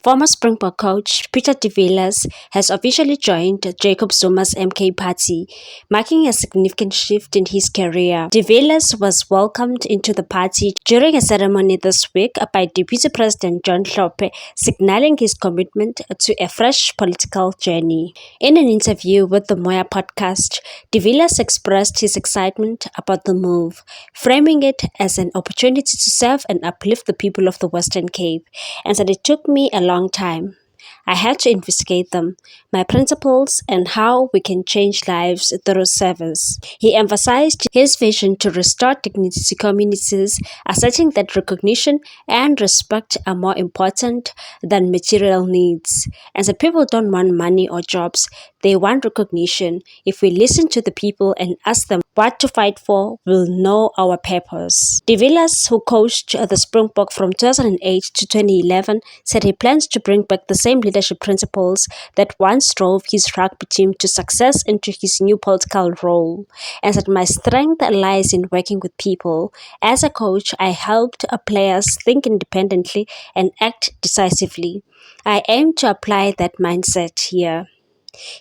Former Springbok coach Peter de Villiers has officially joined Jacob Zuma's MK party, marking a significant shift in his career. De Villiers was welcomed into the party during a ceremony this week by Deputy President John Hlophe, signaling his commitment to a fresh political journey. In an interview with the Moya podcast, de Villiers expressed his excitement about the move, framing it as an opportunity to serve and uplift the people of the Western Cape, and said it took me a long time. I had to investigate them, my principles, and how we can change lives through service. He emphasized his vision to restore dignity to communities, asserting that recognition and respect are more important than material needs. And that people don't want money or jobs, they want recognition. If we listen to the people and ask them what to fight for, we'll know our purpose. De Villiers, who coached the Springbok from 2008 to 2011, said he plans to bring back the same leadership principles that once drove his rugby team to success into his new political role, and said my strength lies in working with people. As a coach, I helped players think independently and act decisively. I aim to apply that mindset here.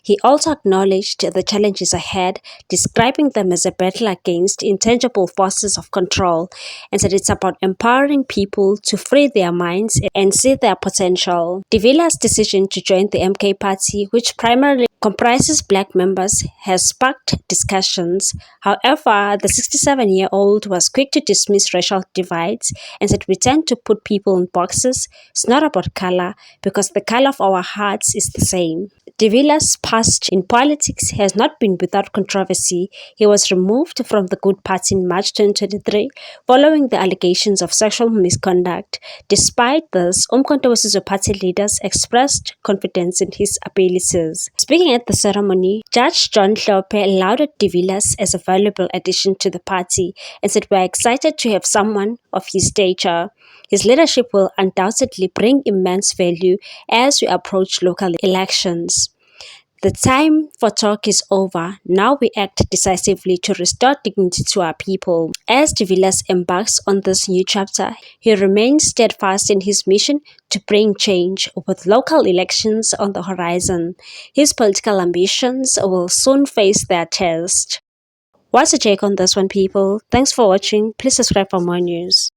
He also acknowledged the challenges ahead, describing them as a battle against intangible forces of control, and said it's about empowering people to free their minds and see their potential. De Villiers' decision to join the MK party, which primarily comprises black members, has sparked discussions. However, the 67-year-old was quick to dismiss racial divides and said we tend to put people in boxes. It's not about color, because the color of our hearts is the same. De Villiers' past in politics has not been without controversy. He was removed from the Good Party in March 2023 following the allegations of sexual misconduct. Despite this, Umkhonto weSizwe party leaders expressed confidence in his abilities. Speaking at the ceremony, Judge John Hlophe lauded de Villiers as a valuable addition to the party and said we are excited to have someone of his stature. His leadership will undoubtedly bring immense value as we approach local elections. The time for talk is over. Now we act decisively to restore dignity to our people. As de Villiers embarks on this new chapter, he remains steadfast in his mission to bring change. With local elections on the horizon, his political ambitions will soon face their test. What's your take on this one, people? Thanks for watching. Please subscribe for more news.